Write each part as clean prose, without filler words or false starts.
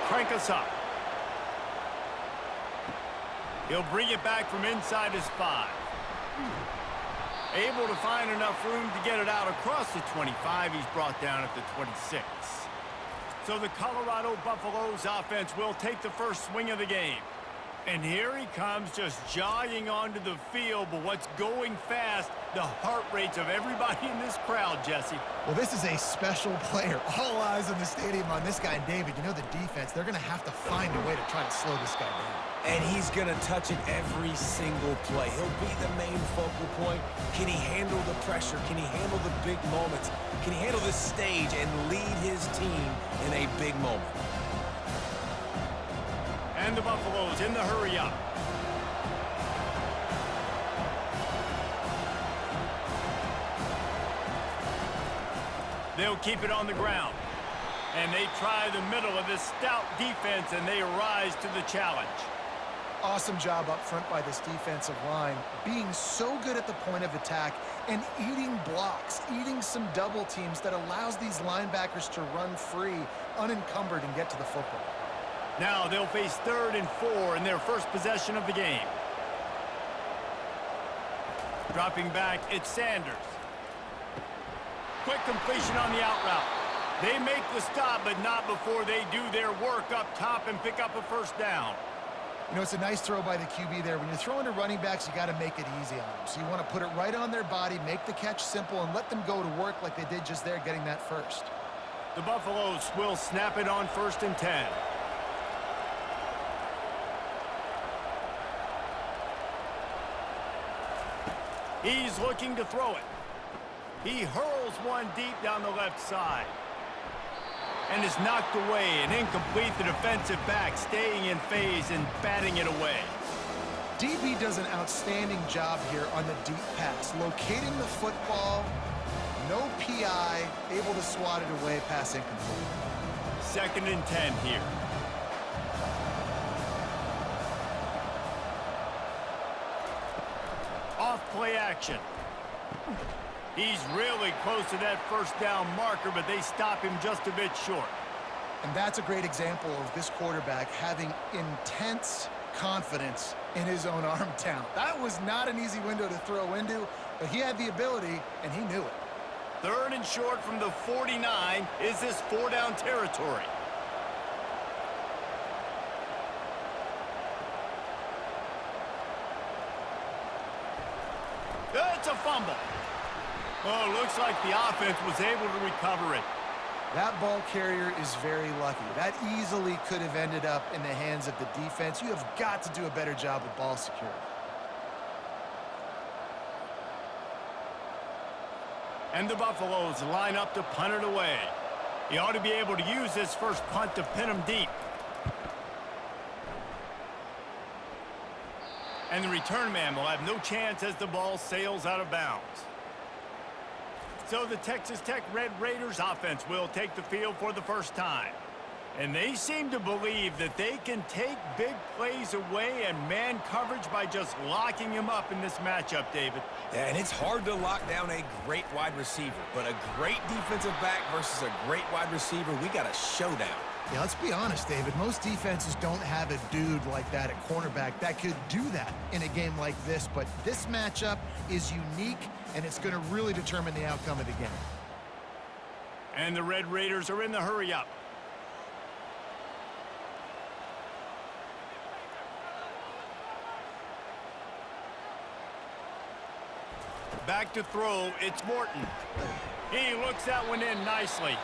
crank us up. He'll bring it back from inside his 5. Able to find enough room to get it out across the 25. He's brought down at the 26. So the Colorado Buffaloes offense will take the first swing of the game. And here he comes, just jogging onto the field. But what's going fast, the heart rates of everybody in this crowd, Jesse. Well, this is a special player. All eyes in the stadium on this guy. David, you know the defense, they're going to have to find a way to try to slow this guy down. And he's going to touch it every single play. He'll be the main focal point. Can he handle the pressure? Can he handle the big moments? Can he handle this stage and lead his team in a big moment? And the Buffaloes in the hurry up. They'll keep it on the ground. And they try the middle of this stout defense, and they rise to the challenge. Awesome job up front by this defensive line, being so good at the point of attack and eating blocks, eating some double teams that allows these linebackers to run free, unencumbered, and get to the football. Now they'll face 3rd and 4 in their first possession of the game. Dropping back, it's Sanders. Quick completion on the out route. They make the stop, but not before they do their work up top and pick up a first down. You know, it's a nice throw by the QB there. When you're throwing to running backs, you got to make it easy on them. So you want to put it right on their body, make the catch simple, and let them go to work like they did just there, getting that first. The Buffaloes will snap it on 1st and 10. He's looking to throw it. He hurls one deep down the left side. And is knocked away and incomplete. The defensive back staying in phase and batting it away. DB does an outstanding job here on the deep pass, locating the football, no PI, able to swat it away, pass incomplete. 2nd and 10 here. Off play action. He's really close to that first down marker, but they stop him just a bit short. And that's a great example of this quarterback having intense confidence in his own arm talent. That was not an easy window to throw into, but he had the ability, and he knew it. 3rd and short from the 49. Is this 4-down territory? It's a fumble. Oh, looks like the offense was able to recover it. That ball carrier is very lucky. That easily could have ended up in the hands of the defense. You have got to do a better job with ball security. And the Buffaloes line up to punt it away. He ought to be able to use this first punt to pin him deep. And the return man will have no chance as the ball sails out of bounds. So the Texas Tech Red Raiders offense will take the field for the first time. And they seem to believe that they can take big plays away and man coverage by just locking him up in this matchup, David. Yeah, and it's hard to lock down a great wide receiver, but a great defensive back versus a great wide receiver, we got a showdown. Yeah, let's be honest, David. Most defenses don't have a dude like that at cornerback that could do that in a game like this, but this matchup is unique, and it's going to really determine the outcome of the game. And the Red Raiders are in the hurry-up. Back to throw, it's Morton. He looks that one in nicely.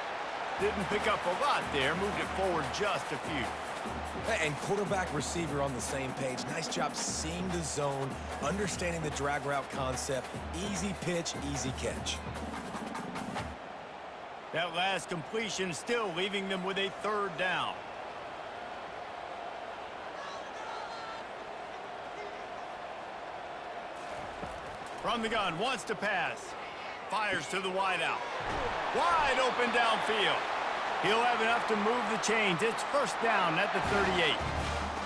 Didn't pick up a lot there, moved it forward just a few. And quarterback receiver on the same page. Nice job seeing the zone, understanding the drag route concept. Easy pitch, easy catch. That last completion still leaving them with a 3rd down. From the gun, wants to pass. Fires to the wideout. Wide open downfield. He'll have enough to move the chains. It's first down at the 38.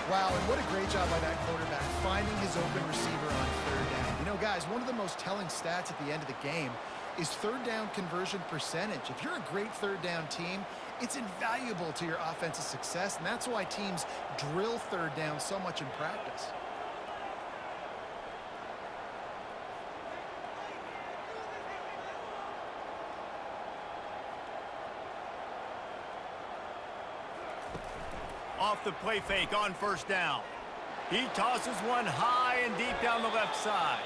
Wow, and what a great job by that quarterback, finding his open receiver on 3rd down. You know, guys, one of the most telling stats at the end of the game is third down conversion percentage. If you're a great third down team, it's invaluable to your offensive success, and that's why teams drill third down so much in practice. Off the play fake on first down. He tosses one high and deep down the left side.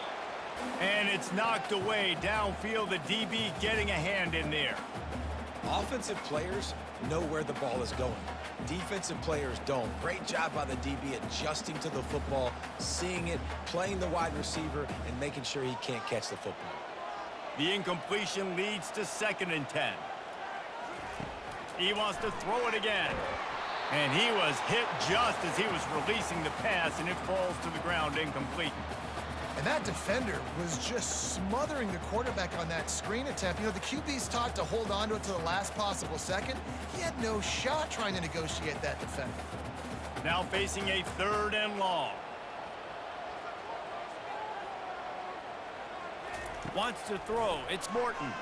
And it's knocked away downfield. The DB getting a hand in there. Offensive players know where the ball is going. Defensive players don't. Great job by the DB adjusting to the football, seeing it, playing the wide receiver, and making sure he can't catch the football. The incompletion leads to 2nd and 10. He wants to throw it again. And he was hit just as he was releasing the pass, and it falls to the ground incomplete. And that defender was just smothering the quarterback on that screen attempt. You know, the QB's taught to hold on to it to the last possible second. He had no shot trying to negotiate that defender. Now facing a 3rd and long. Wants to throw. It's Morton.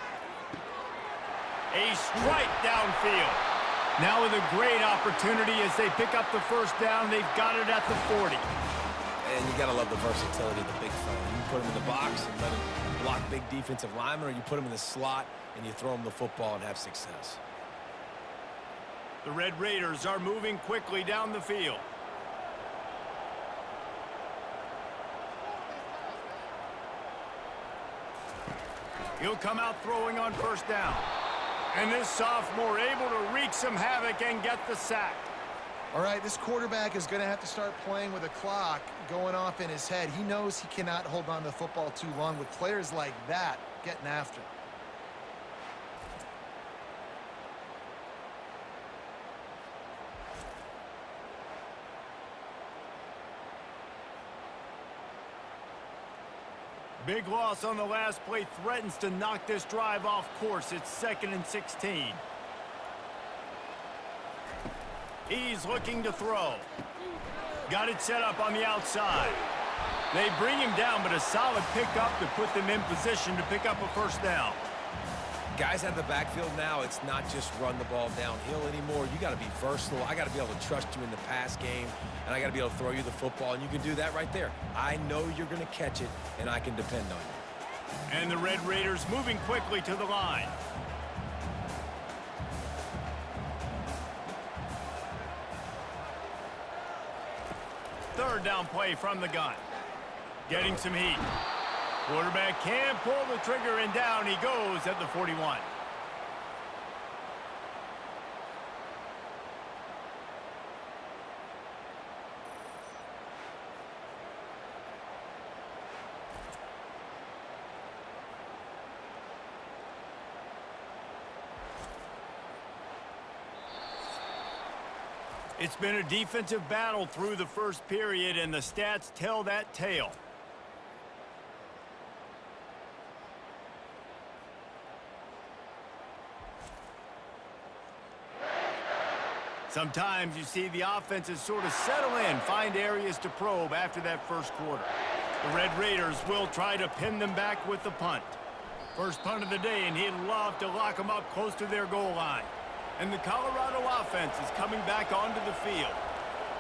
A strike downfield. Now with a great opportunity as they pick up the first down. They've got it at the 40. And you got to love the versatility of the big fella. You can put him in the box and let him block big defensive linemen, or you put him in the slot and you throw him the football and have success. The Red Raiders are moving quickly down the field. He'll come out throwing on first down. And this sophomore able to wreak some havoc and get the sack. All right, this quarterback is going to have to start playing with a clock going off in his head. He knows he cannot hold on to the football too long with players like that getting after him. Big loss on the last play threatens to knock this drive off course. It's 2nd and 16. He's looking to throw. Got it set up on the outside. They bring him down, but a solid pickup to put them in position to pick up a first down. Guys out of the backfield now, it's not just run the ball downhill anymore. You got to be versatile. I got to be able to trust you in the pass game, and I got to be able to throw you the football, and you can do that right there. I know you're going to catch it, and I can depend on you. And the Red Raiders moving quickly to the line. Third down play from the gun. Getting some heat. Quarterback can pull the trigger, and down he goes at the 41. It's been a defensive battle through the first period, and the stats tell that tale. Sometimes you see the offenses sort of settle in, find areas to probe after that first quarter. The Red Raiders will try to pin them back with the punt. First punt of the day, and he'd love to lock them up close to their goal line. And the Colorado offense is coming back onto the field.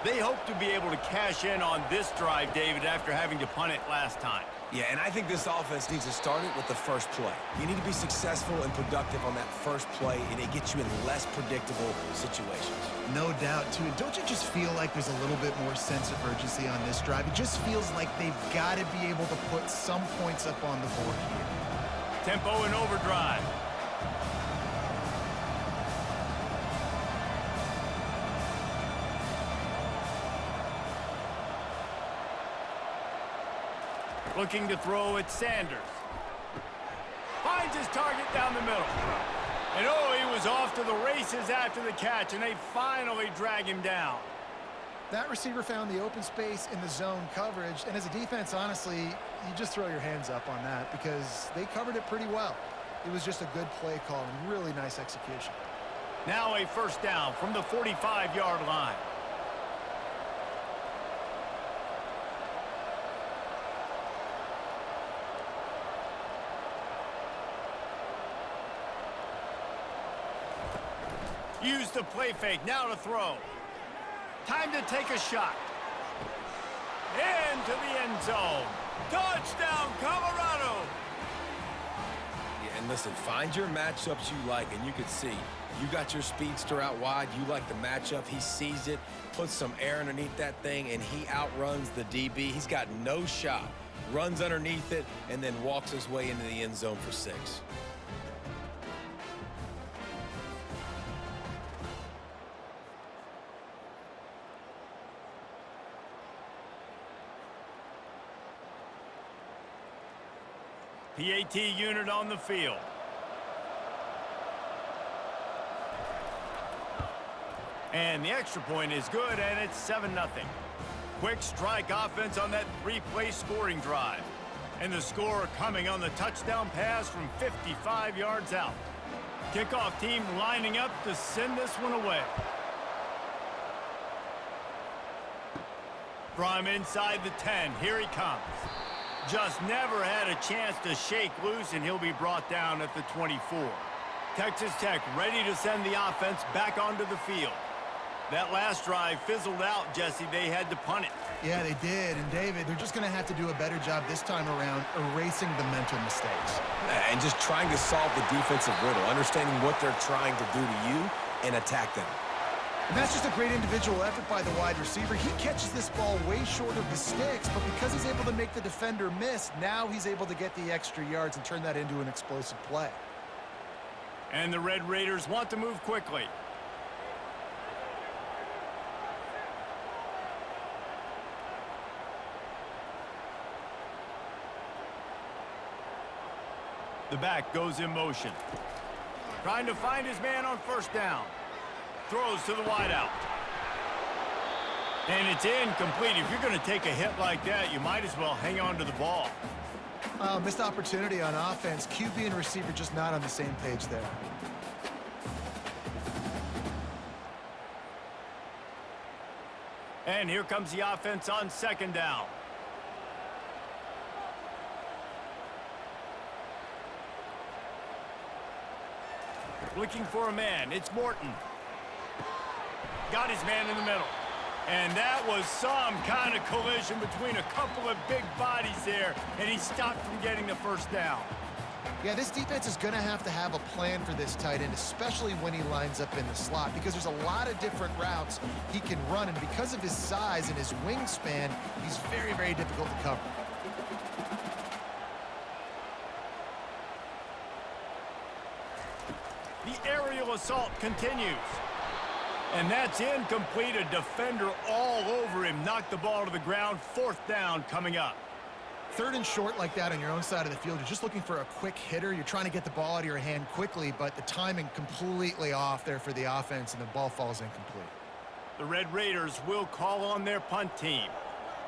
They hope to be able to cash in on this drive, David, after having to punt it last time. Yeah, and I think this offense needs to start it with the first play. You need to be successful and productive on that first play, and it gets you in less predictable situations. No doubt, too. Don't you just feel like there's a little bit more sense of urgency on this drive? It just feels like they've got to be able to put some points up on the board here. Tempo and overdrive. Looking to throw at Sanders. Finds his target down the middle. And oh, he was off to the races after the catch, and they finally drag him down. That receiver found the open space in the zone coverage, and as a defense, honestly, you just throw your hands up on that because they covered it pretty well. It was just a good play call and really nice execution. Now a first down from the 45-yard line. Use the play fake, now to throw. Time to take a shot. Into the end zone. Touchdown, Colorado! Yeah, and listen, find your matchups you like, and you can see you got your speedster out wide. You like the matchup. He sees it, puts some air underneath that thing, and he outruns the DB. He's got no shot. Runs underneath it, and then walks his way into the end zone for 6. PAT unit on the field. And the extra point is good, and it's 7-0. Quick strike offense on that 3-play scoring drive. And the score coming on the touchdown pass from 55 yards out. Kickoff team lining up to send this one away. From inside the 10, here he comes. Just never had a chance to shake loose, and he'll be brought down at the 24. Texas Tech ready to send the offense back onto the field. That last drive fizzled out, Jesse. They had to punt it. Yeah, they did. And, David, they're just going to have to do a better job this time around erasing the mental mistakes. And just trying to solve the defensive riddle, understanding what they're trying to do to you and attack them. And that's just a great individual effort by the wide receiver. He catches this ball way short of the sticks, but because he's able to make the defender miss, now he's able to get the extra yards and turn that into an explosive play. And the Red Raiders want to move quickly. The back goes in motion. Trying to find his man on first down. Throws to the wideout. And it's incomplete. If you're going to take a hit like that, you might as well hang on to the ball. Missed opportunity on offense. QB and receiver just not on the same page there. And here comes the offense on second down. Looking for a man. It's Morton. Got his man in the middle. And that was some kind of collision between a couple of big bodies there, and he stopped from getting the first down. Yeah, this defense is going to have a plan for this tight end, especially when he lines up in the slot, because there's a lot of different routes he can run, and because of his size and his wingspan, he's very, very difficult to cover. The aerial assault continues. And that's incomplete. A defender all over him. Knocked the ball to the ground. Fourth down coming up. Third and short like that on your own side of the field, you're just looking for a quick hitter. You're trying to get the ball out of your hand quickly, but the timing completely off there for the offense, and the ball falls incomplete. The Red Raiders will call on their punt team.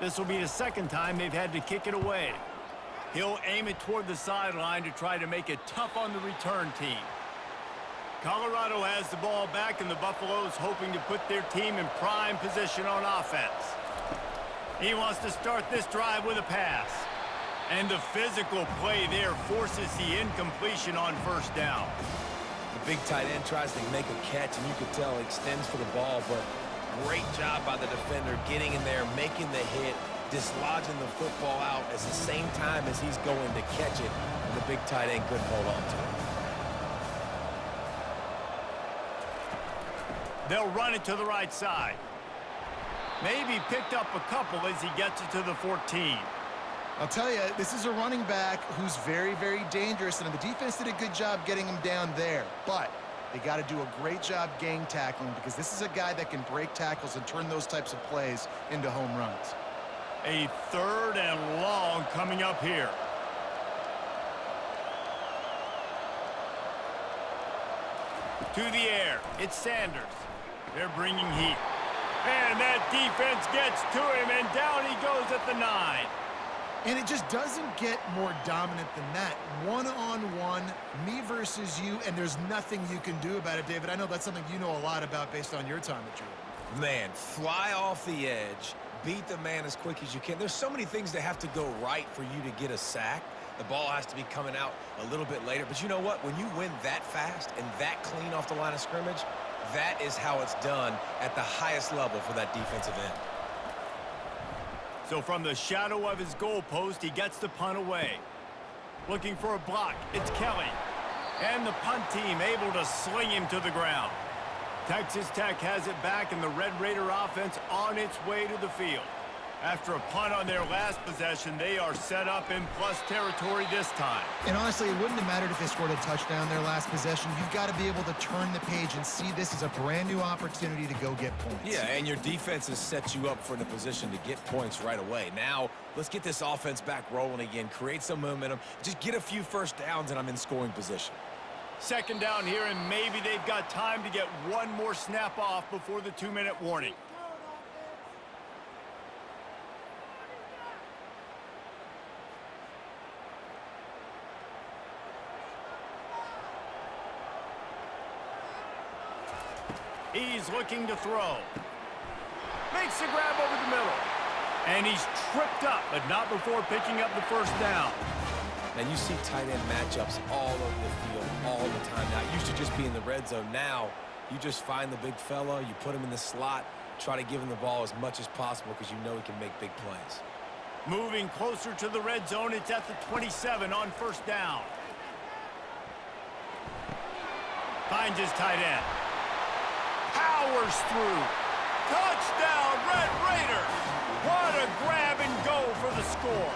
This will be the second time they've had to kick it away. He'll aim it toward the sideline to try to make it tough on the return team. Colorado has the ball back, and the Buffaloes hoping to put their team in prime position on offense. He wants to start this drive with a pass. And the physical play there forces the incompletion on first down. The big tight end tries to make a catch, and you can tell he extends for the ball, but great job by the defender getting in there, making the hit, dislodging the football out at the same time as he's going to catch it, and the big tight end couldn't hold on to it. They'll run it to the right side. Maybe picked up a couple as he gets it to the 14. I'll tell you, this is a running back who's very, very dangerous, and the defense did a good job getting him down there. But they got to do a great job gang tackling, because this is a guy that can break tackles and turn those types of plays into home runs. A third and long coming up here. To the air, it's Sanders. They're bringing heat. And that defense gets to him, and down he goes at the 9. And it just doesn't get more dominant than that. One-on-one, me versus you, and there's nothing you can do about it, David. I know that's something you know a lot about based on your time at Georgia. Man, fly off the edge, beat the man as quick as you can. There's so many things that have to go right for you to get a sack. The ball has to be coming out a little bit later. But you know what? When you win that fast and that clean off the line of scrimmage, That is how it's done at the highest level for that defensive end. So from the shadow of his goalpost, he gets the punt away. Looking for a block, it's Kelly. And the punt team able to sling him to the ground. Texas Tech has it back, and the Red Raider offense on its way to the field. After a punt on their last possession, they are set up in plus territory this time. And honestly, it wouldn't have mattered if they scored a touchdown their last possession. You've got to be able to turn the page and see this as a brand new opportunity to go get points. Yeah, and your defense has set you up for the position to get points right away. Now, let's get this offense back rolling again, create some momentum, just get a few first downs, and I'm in scoring position. Second down here, and maybe they've got time to get one more snap off before the 2-minute warning. He's looking to throw. Makes the grab over the middle. And he's tripped up, but not before picking up the first down. And you see tight end matchups all over the field all the time now. It used to just be in the red zone. Now, you just find the big fella, you put him in the slot, try to give him the ball as much as possible because you know he can make big plays. Moving closer to the red zone, it's at the 27 on first down. Finds his tight end. Powers through. Touchdown, Red Raiders! What a grab and go for the score.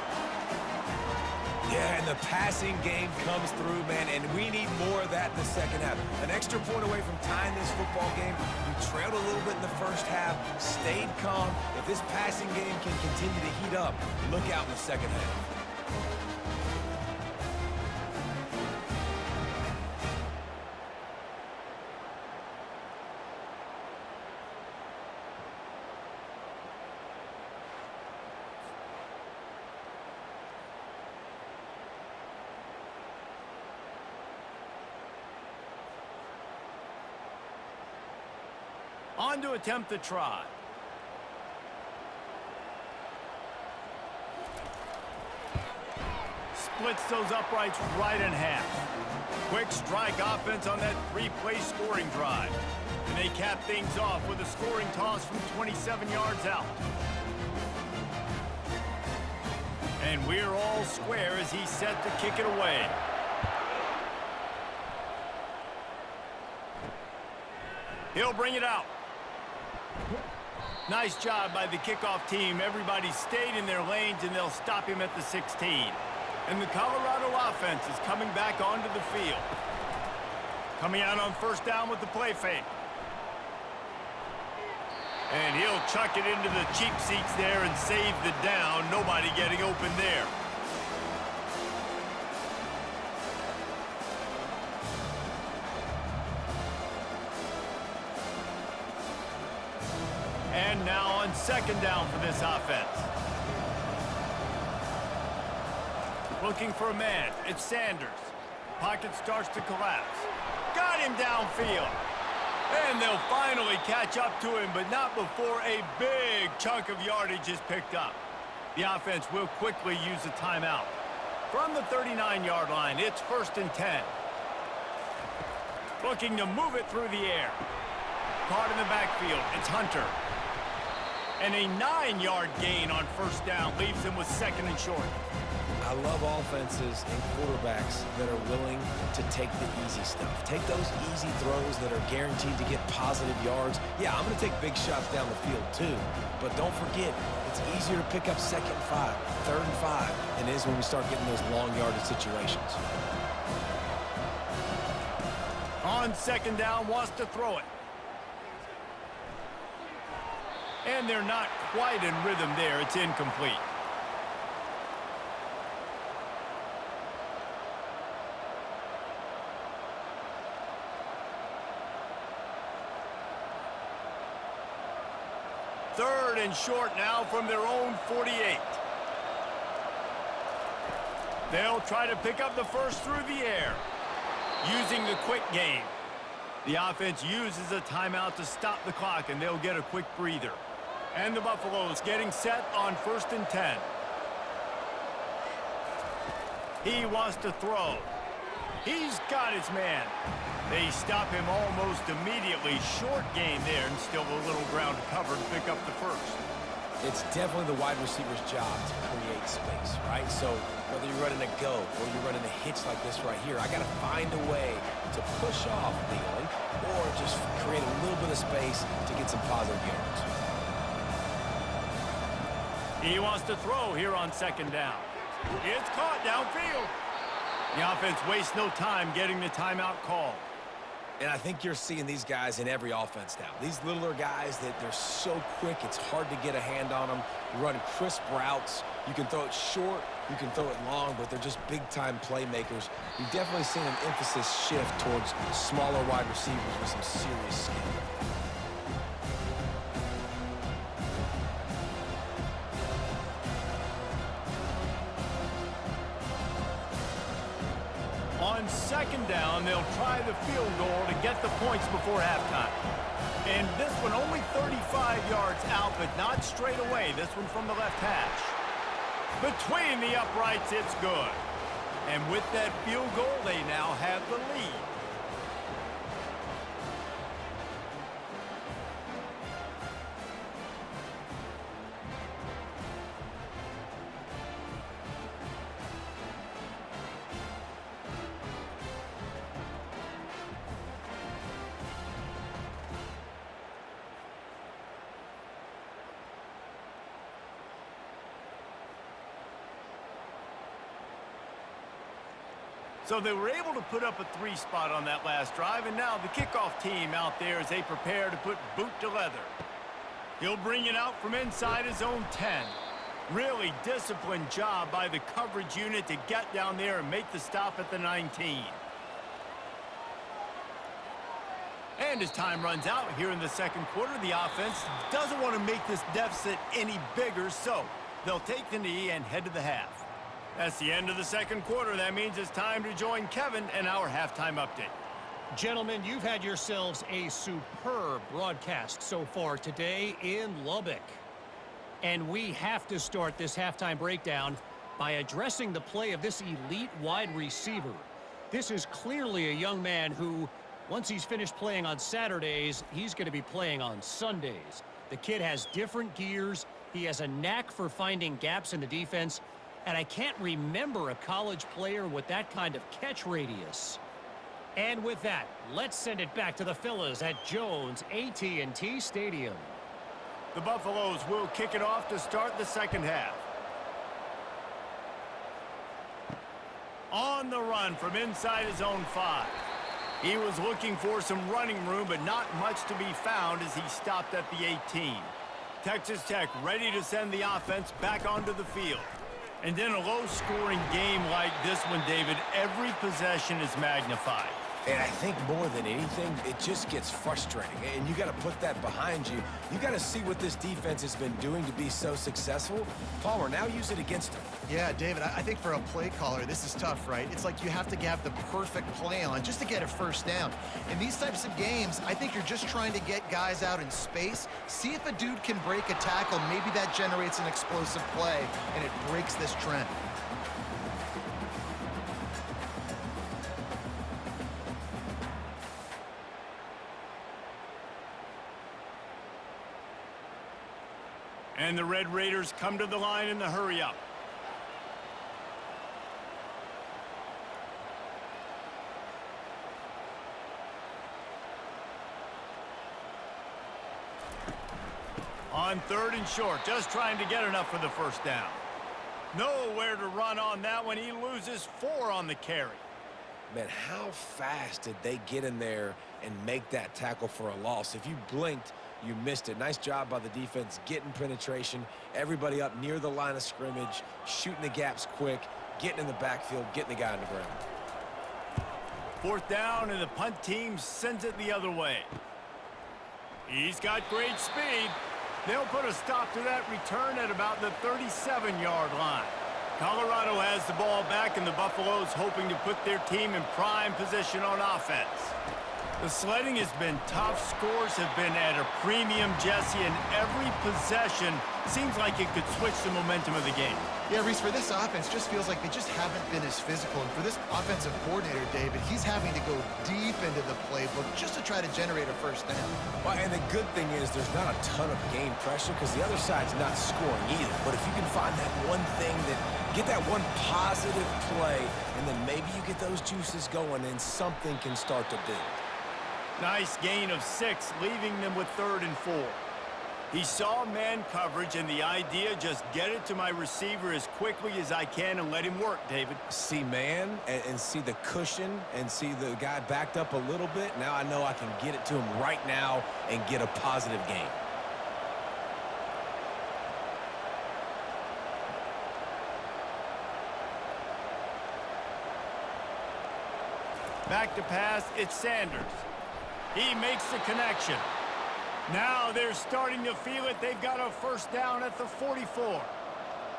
Yeah, and the passing game comes through, man, and we need more of that in the second half. An extra point away from tying this football game. You trailed a little bit in the first half, stayed calm. If this passing game can continue to heat up, look out in the second half. On to attempt the try. Splits those uprights right in half. Quick strike offense on that three-play scoring drive. And they cap things off with a scoring toss from 27 yards out. And we're all square as he's set to kick it away. He'll bring it out. Nice job by the kickoff team. Everybody stayed in their lanes, and they'll stop him at the 16. And the Colorado offense is coming back onto the field. Coming out on first down with the play fake. And he'll chuck it into the cheap seats there and save the down. Nobody getting open there. And now on second down for this offense. Looking for a man. It's Sanders. Pocket starts to collapse. Got him downfield. And they'll finally catch up to him, but not before a big chunk of yardage is picked up. The offense will quickly use a timeout. From the 39-yard line, it's 1st and 10. Looking to move it through the air. Caught in the backfield. It's Hunter. And a 9-yard gain on first down leaves him with 2nd and short. I love offenses and quarterbacks that are willing to take the easy stuff. Take those easy throws that are guaranteed to get positive yards. Yeah, I'm going to take big shots down the field too. But don't forget, it's easier to pick up 2nd and 5, 3rd and 5 than it is when we start getting those long yardage situations. On second down, wants to throw it. And they're not quite in rhythm there. It's incomplete. Third and short now from their own 48. They'll try to pick up the first through the air, using the quick game. The offense uses a timeout to stop the clock, and they'll get a quick breather. And the Buffaloes getting set on 1st and 10. He wants to throw. He's got his man. They stop him almost immediately. Short gain there, and still a little ground cover to pick up the first. It's definitely the wide receiver's job to create space, right? So whether you're running a go or you're running a hitch like this right here, I got to find a way to push off legally or just create a little bit of space to get some positive yards. He wants to throw here on second down. It's caught downfield. The offense wastes no time getting the timeout called. And I think you're seeing these guys in every offense now. These littler guys that they're so quick, it's hard to get a hand on them. You run crisp routes. You can throw it short, you can throw it long, but they're just big-time playmakers. You've definitely seen an emphasis shift towards smaller wide receivers with some serious skill. On second down, they'll try the field goal to get the points before halftime. And this one only 35 yards out, but not straight away. This one from the left hash. Between the uprights, it's good. And with that field goal, they now have the lead. So they were able to put up a 3 spot on that last drive, and now the kickoff team out there as they prepare to put boot to leather. He'll bring it out from inside his own 10. Really disciplined job by the coverage unit to get down there and make the stop at the 19. And as time runs out here in the second quarter, the offense doesn't want to make this deficit any bigger, so they'll take the knee and head to the half. That's the end of the second quarter. That means it's time to join Kevin and our halftime update. Gentlemen, you've had yourselves a superb broadcast so far today in Lubbock. And we have to start this halftime breakdown by addressing the play of this elite wide receiver. This is clearly a young man who, once he's finished playing on Saturdays, he's going to be playing on Sundays. The kid has different gears. He has a knack for finding gaps in the defense. And I can't remember a college player with that kind of catch radius. And with that, let's send it back to the fellas at Jones AT&T Stadium. The Buffaloes will kick it off to start the second half. On the run from inside his own 5. He was looking for some running room, but not much to be found as he stopped at the 18. Texas Tech ready to send the offense back onto the field. And in a low-scoring game like this one, David, every possession is magnified. And I think more than anything, it just gets frustrating. And you got to put that behind you. You got to see what this defense has been doing to be so successful. Palmer, now use it against them. Yeah, David, I think for a play caller, this is tough, right? It's like you have to have the perfect play on just to get a first down. In these types of games, I think you're just trying to get guys out in space, see if a dude can break a tackle. Maybe that generates an explosive play, and it breaks this trend. And the Red Raiders come to the line in the hurry-up. On 3rd and short, just trying to get enough for the first down. Nowhere to run on that one. He loses 4 on the carry. Man, how fast did they get in there and make that tackle for a loss? If you blinked, you missed it. Nice job by the defense getting penetration. Everybody up near the line of scrimmage, shooting the gaps quick, getting in the backfield, getting the guy on the ground. 4th down, and the punt team sends it the other way. He's got great speed. They'll put a stop to that return at about the 37-yard line. Colorado has the ball back, and the Buffaloes hoping to put their team in prime position on offense. The sledding has been tough. Scores have been at a premium, Jesse, and every possession seems like it could switch the momentum of the game. Yeah, Reese, for this offense, just feels like they just haven't been as physical. And for this offensive coordinator, David, he's having to go deep into the playbook just to try to generate a first down. Well, and the good thing is there's not a ton of game pressure because the other side's not scoring either. But if you can find that one thing get that one positive play, and then maybe you get those juices going and something can start to build. Nice gain of 6, leaving them with 3rd and 4. He saw man coverage, and the idea, just get it to my receiver as quickly as I can and let him work, David. See man and see the cushion and see the guy backed up a little bit. Now I know I can get it to him right now and get a positive gain. Back to pass, it's Sanders. He makes the connection. Now they're starting to feel it. They've got a first down at the 44.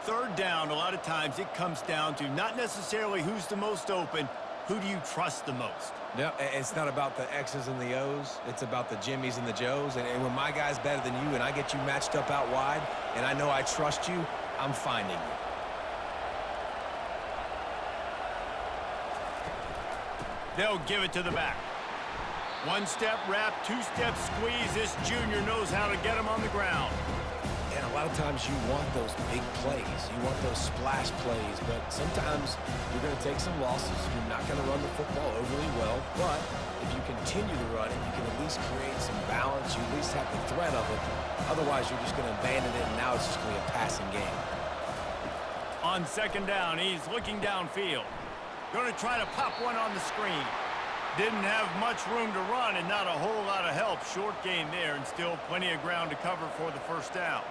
3rd down, a lot of times it comes down to not necessarily who's the most open, who do you trust the most? Yeah, it's not about the X's and the O's. It's about the Jimmys and the Joes. And when my guy's better than you and I get you matched up out wide and I know I trust you, I'm finding you. They'll give it to the back. 1-step wrap, 2-step squeeze. This junior knows how to get him on the ground. And a lot of times you want those big plays. You want those splash plays. But sometimes you're going to take some losses. You're not going to run the football overly well. But if you continue to run it, you can at least create some balance. You at least have the threat of it. Otherwise, you're just going to abandon it, and now it's just going to be a passing game. On 2nd down, he's looking downfield. Going to try to pop one on the screen. Didn't have much room to run and not a whole lot of help. Short gain there and still plenty of ground to cover for the first down.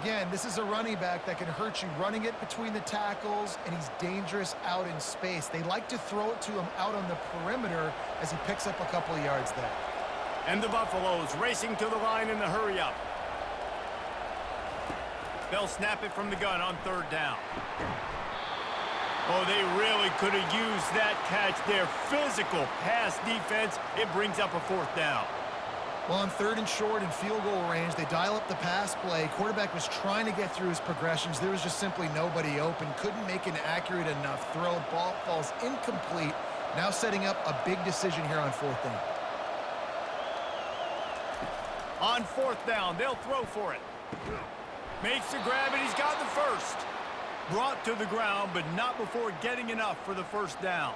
Again, this is a running back that can hurt you running it between the tackles, and he's dangerous out in space. They like to throw it to him out on the perimeter as he picks up a couple of yards there. And the Buffaloes racing to the line in the hurry up. They'll snap it from the gun on 3rd down. Oh, they really could have used that catch there. Physical pass defense. It brings up a 4th down. Well, on 3rd and short and field goal range, they dial up the pass play. Quarterback was trying to get through his progressions. There was just simply nobody open. Couldn't make an accurate enough throw. Ball falls incomplete. Now setting up a big decision here on 4th down. On 4th down, they'll throw for it. Makes the grab, and he's got the first. Brought to the ground, but not before getting enough for the first down.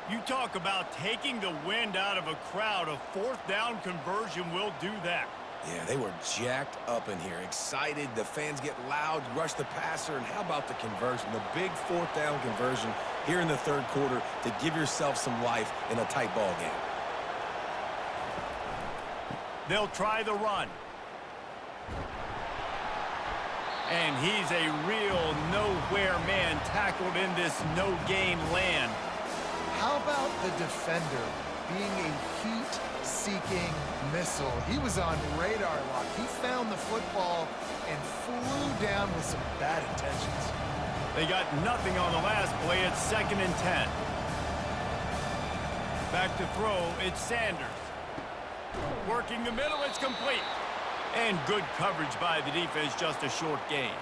You talk about taking the wind out of a crowd. A 4th down conversion will do that. Yeah, they were jacked up in here, excited. The fans get loud, rush the passer, and how about the conversion? The big 4th down conversion here in the 3rd quarter to give yourself some life in a tight ball game. They'll try the run. And he's a real nowhere man tackled in this no-gain land. How about the defender being a heat-seeking missile? He was on radar lock. He found the football and flew down with some bad intentions. They got nothing on the last play. It's 2nd and 10. Back to throw, it's Sanders. Working the middle, it's complete. And good coverage by the defense, just a short gain.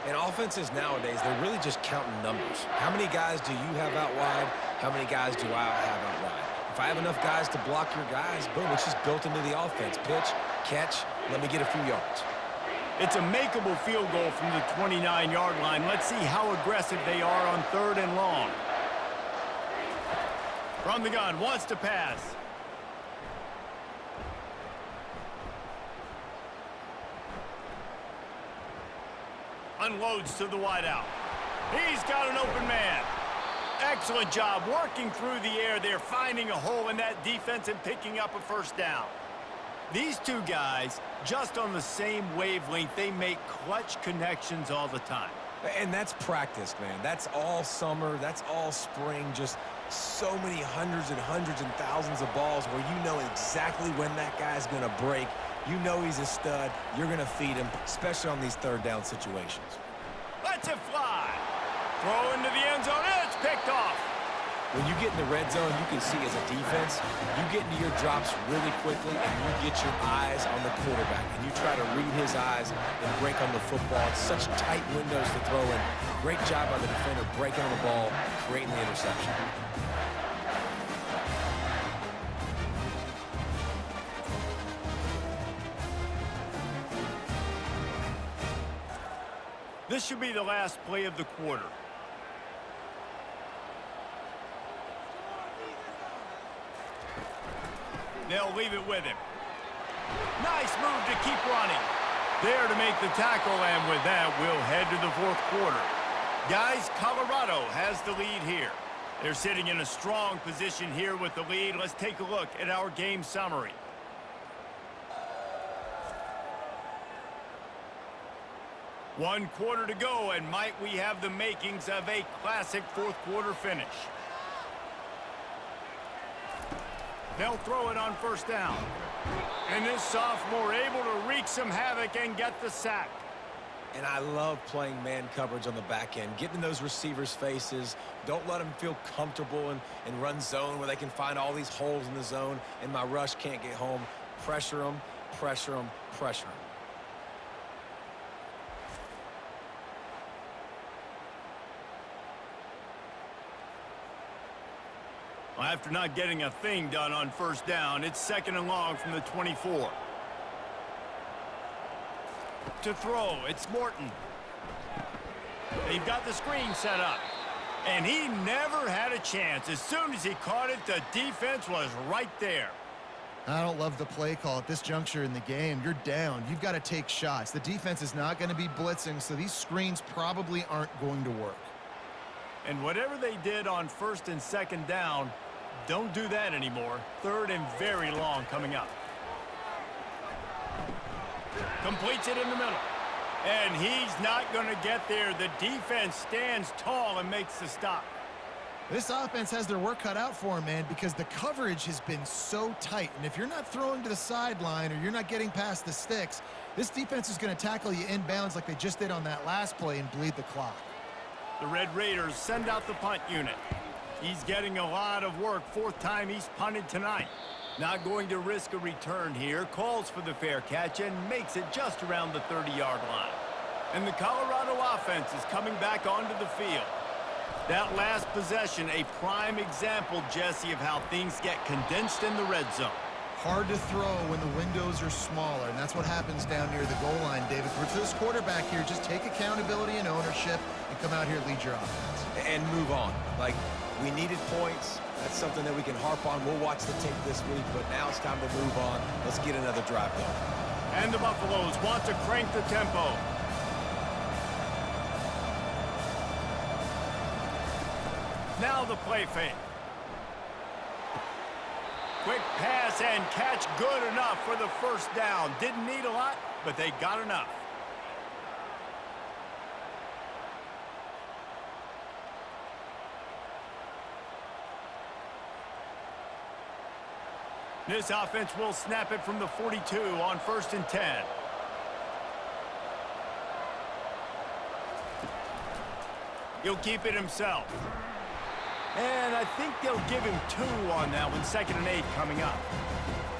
And offenses nowadays, they're really just counting numbers. How many guys do you have out wide? How many guys do I have out wide? If I have enough guys to block your guys, boom, it's just built into the offense. Pitch, catch, let me get a few yards. It's a makeable field goal from the 29-yard line. Let's see how aggressive they are on 3rd and long. From the gun, wants to pass. Unloads to the wideout. He's got an open man. Excellent job working through the air there, finding a hole in that defense and picking up a first down. These two guys, just on the same wavelength, they make clutch connections all the time. And that's practice, man. That's all summer. That's all spring. Just so many hundreds and thousands of balls where you know exactly when that guy's going to break. You know he's a stud. You're going to feed him, especially on these 3rd down situations. Lets it fly. Throw into the end zone. It's picked off. When you get in the red zone, you can see as a defense, you get into your drops really quickly and you get your eyes on the quarterback. And you try to read his eyes and break on the football. It's such tight windows to throw in. Great job by the defender breaking on the ball, creating the interception. This should be the last play of the quarter. They'll leave it with him. Nice move to keep running. There to make the tackle, and with that, we'll head to the fourth quarter. Guys, Colorado has the lead here. They're sitting in a strong position here with the lead. Let's take a look at our game summary. One quarter to go, and might we have the makings of a classic fourth quarter finish. They'll throw it on first down. And this sophomore able to wreak some havoc and get the sack. And I love playing man coverage on the back end, getting in those receivers' faces. Don't let them feel comfortable and run zone where they can find all these holes in the zone and my rush can't get home. Pressure them, pressure them, pressure them. Well, after not getting a thing done on first down, it's second and long from the 24. To throw, it's Morton. They've got the screen set up. And he never had a chance. As soon as he caught it, the defense was right there. I don't love the play call at this juncture in the game. You're down. You've got to take shots. The defense is not going to be blitzing, so these screens probably aren't going to work. And whatever they did on first and second down, don't do that anymore. Third and very long coming up. Completes it in the middle. And he's not going to get there. The defense stands tall and makes the stop. This offense has their work cut out for them, man, because the coverage has been so tight. And if you're not throwing to the sideline or you're not getting past the sticks, this defense is going to tackle you inbounds like they just did on that last play and bleed the clock. The Red Raiders send out the punt unit. He's getting a lot of work. Fourth time he's punted tonight. Not going to risk a return here. Calls for the fair catch and makes it just around the 30-yard line. And the Colorado offense is coming back onto the field. That last possession, a prime example, Jesse, of how things get condensed in the red zone. Hard to throw when the windows are smaller, and that's what happens down near the goal line, David. For this quarterback here, just take accountability and ownership and come out here and lead your offense. And move on. Like, we needed points. That's something that we can harp on. We'll watch the tape this week, but now it's time to move on. Let's get another drive going. And the Buffaloes want to crank the tempo. Now the play fake. Quick pass and catch, good enough for the first down. Didn't need a lot, but they got enough. This offense will snap it from the 42 on first and 10. He'll keep it himself. And I think they'll give him 2 on that one, second and 8 coming up.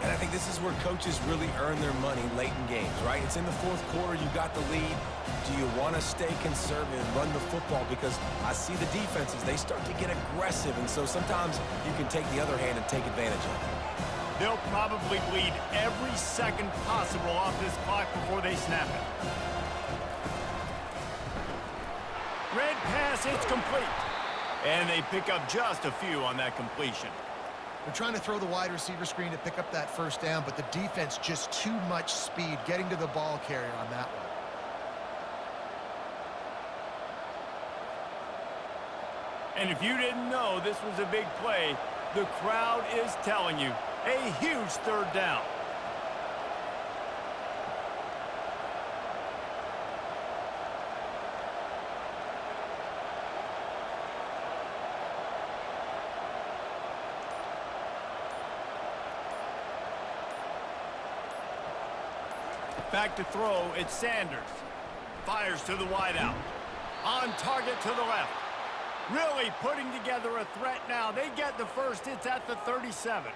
And I think this is where coaches really earn their money late in games, right? It's in the fourth quarter, you got the lead. Do you want to stay conservative and run the football? Because I see the defenses, they start to get aggressive, and so sometimes you can take the other hand and take advantage of it. They'll probably bleed every second possible off this clock before they snap it. Red pass, it's complete. And they pick up just a few on that completion. They're trying to throw the wide receiver screen to pick up that first down, but the defense just too much speed getting to the ball carrier on that one. And if you didn't know this was a big play, the crowd is telling you, a huge third down. Back to throw, it's Sanders. Fires to the wideout. On target to the left. Really putting together a threat now. They get the first. It's at the 37.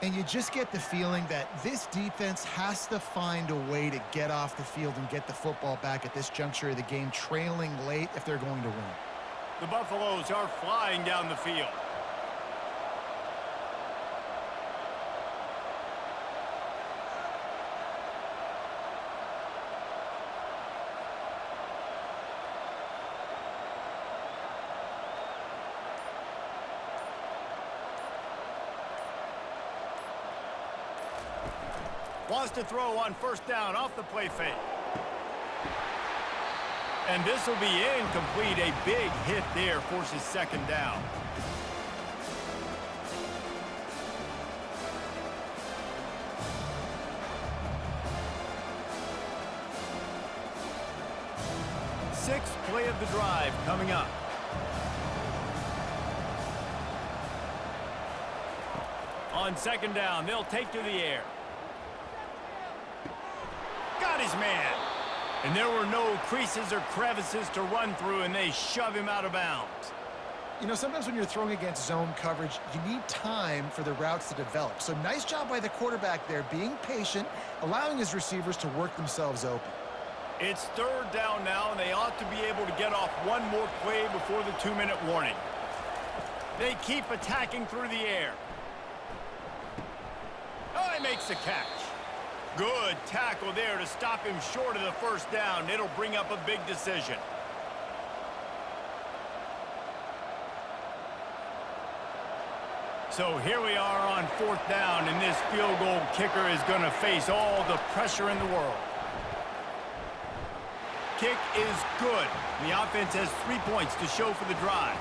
And you just get the feeling that this defense has to find a way to get off the field and get the football back at this juncture of the game, trailing late if they're going to win. The Buffaloes are flying down the field. Wants to throw on first down off the play fake. And this will be incomplete. A big hit there forces second down. Sixth play of the drive coming up. On second down, they'll take to the air. Got his man. And there were no creases or crevices to run through, and they shove him out of bounds. You know, sometimes when you're throwing against zone coverage, you need time for the routes to develop. So nice job by the quarterback there, being patient, allowing his receivers to work themselves open. It's third down now, and they ought to be able to get off one more play before the 2-minute warning. They keep attacking through the air. Oh, he makes the catch. Good tackle there to stop him short of the first down. It'll bring up a big decision. So here we are on fourth down, and this field goal kicker is going to face all the pressure in the world. Kick is good. The offense has 3 points to show for the drive.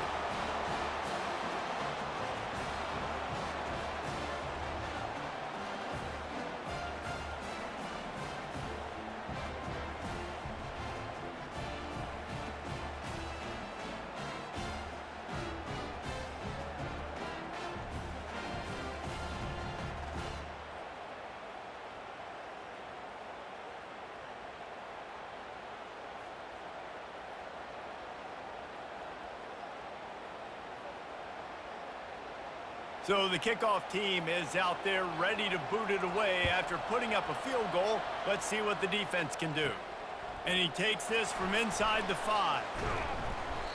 So the kickoff team is out there ready to boot it away after putting up a field goal. Let's see what the defense can do. And he takes this from inside the 5.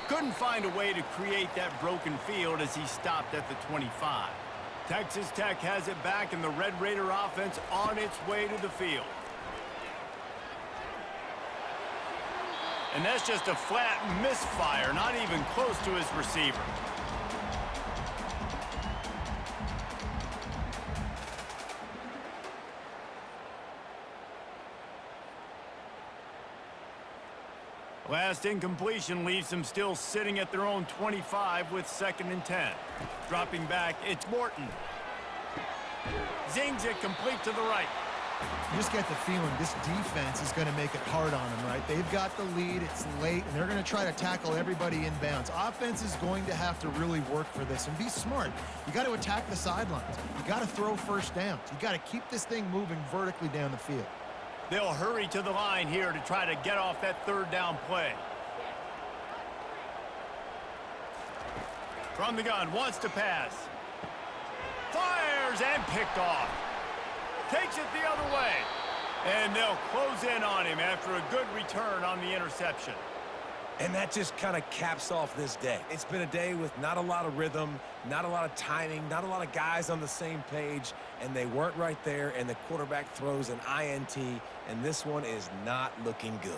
Couldn't find a way to create that broken field as he stopped at the 25. Texas Tech has it back, and the Red Raider offense on its way to the field. And that's just a flat misfire, not even close to his receiver. Last incompletion leaves them still sitting at their own 25 with 2nd and 10. Dropping back, it's Morton. Zings it complete to the right. You just get the feeling this defense is going to make it hard on them, right? They've got the lead, it's late, and they're going to try to tackle everybody inbounds. Offense is going to have to really work for this and be smart. You got to attack the sidelines. You got to throw first downs. You got to keep this thing moving vertically down the field. They'll hurry to the line here to try to get off that third down play. From the gun, wants to pass. Fires and picked off. Takes it the other way. And they'll close in on him after a good return on the interception. And that just kind of caps off this day. It's been a day with not a lot of rhythm, not a lot of timing, not a lot of guys on the same page, and they weren't right there, and the quarterback throws an INT, and this one is not looking good.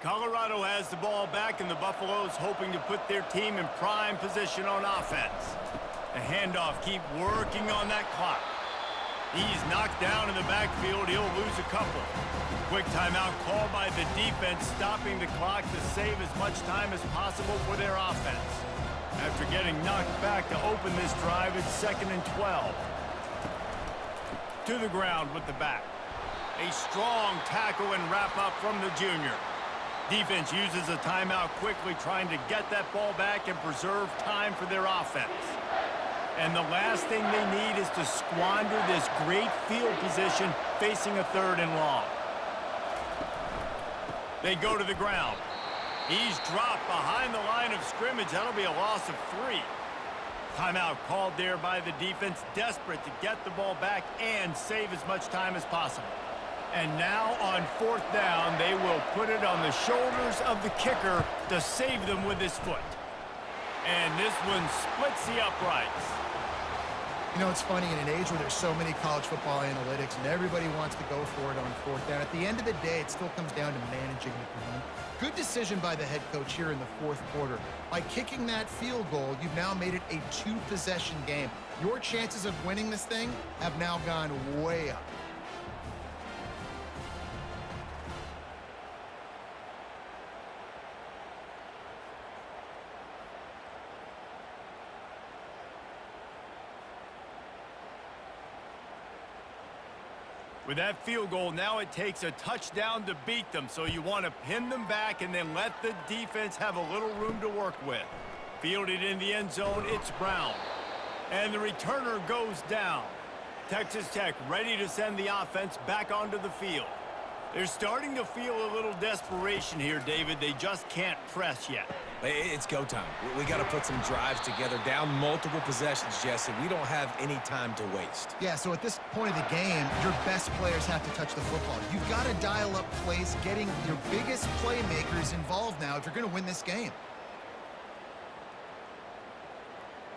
Colorado has the ball back, and the Buffaloes hoping to put their team in prime position on offense. The handoff, keep working on that clock. He's knocked down in the backfield. He'll lose a couple. Quick timeout called by the defense, stopping the clock to save as much time as possible for their offense. After getting knocked back to open this drive, it's 2nd and 12. To the ground with the back. A strong tackle and wrap up from the junior. Defense uses a timeout quickly, trying to get that ball back and preserve time for their offense. And the last thing they need is to squander this great field position facing a 3rd and long. They go to the ground. He's dropped behind the line of scrimmage. That'll be a loss of 3. Timeout called there by the defense, desperate to get the ball back and save as much time as possible. And now on 4th down, they will put it on the shoulders of the kicker to save them with his foot. And this one splits the uprights. You know, it's funny, in an age where there's so many college football analytics and everybody wants to go for it on 4th down, at the end of the day, it still comes down to managing the game. Good decision by the head coach here in the 4th quarter. By kicking that field goal, you've now made it a 2-possession game. Your chances of winning this thing have now gone way up. With that field goal, now it takes a touchdown to beat them, so you want to pin them back and then let the defense have a little room to work with. Fielded in the end zone, it's Brown. And the returner goes down. Texas Tech ready to send the offense back onto the field. They're starting to feel a little desperation here, David. They just can't press yet. It's go time. We got to put some drives together, down multiple possessions, Jesse. We don't have any time to waste. Yeah, so at this point of the game, your best players have to touch the football. You've got to dial up plays, getting your biggest playmakers involved now if you're going to win this game.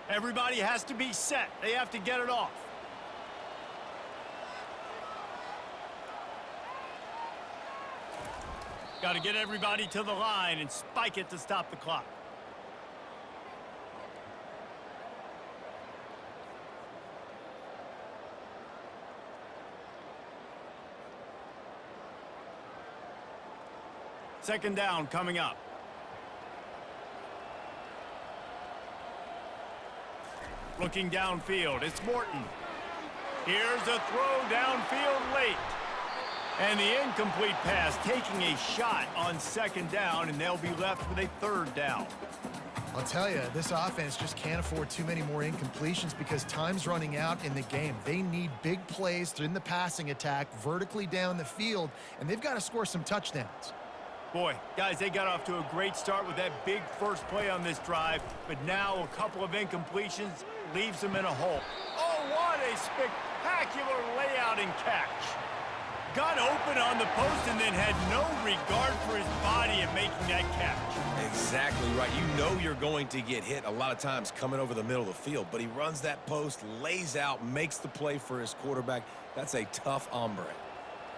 Everybody has to be set. They have to get it off. Got to get everybody to the line and spike it to stop the clock. Second down coming up. Looking downfield, it's Morton. Here's a throw downfield late. And the incomplete pass taking a shot on 2nd down, and they'll be left with a 3rd down. I'll tell you, this offense just can't afford too many more incompletions because time's running out in the game. They need big plays in the passing attack, vertically down the field, and they've got to score some touchdowns. Boy, guys, they got off to a great start with that big first play on this drive, but now a couple of incompletions leaves them in a hole. Oh, what a spectacular layout and catch. Got open on the post and then had no regard for his body in making that catch. Exactly right. You know you're going to get hit a lot of times coming over the middle of the field, but he runs that post, lays out, makes the play for his quarterback. That's a tough hombre.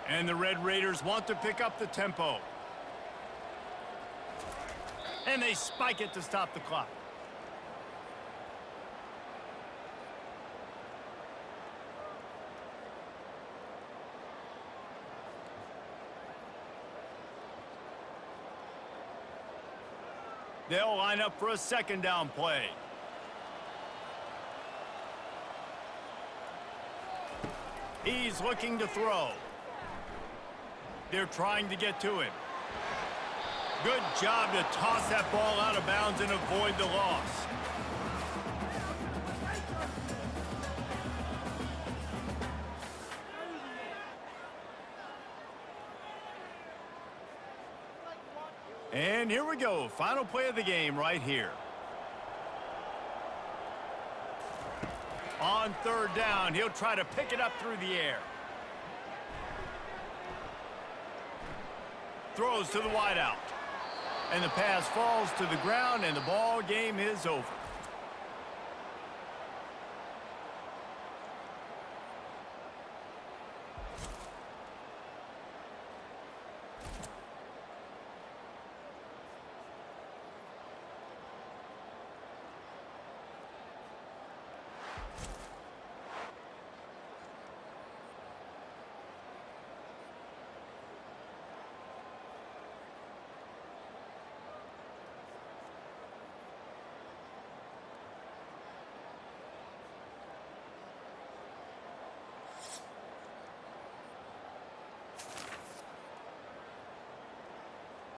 And the Red Raiders want to pick up the tempo. And they spike it to stop the clock. They'll line up for a 2nd down play. He's looking to throw. They're trying to get to him. Good job to toss that ball out of bounds and avoid the loss. And here we go. Final play of the game right here. On 3rd down, he'll try to pick it up through the air. Throws to the wideout. And the pass falls to the ground, and the ball game is over.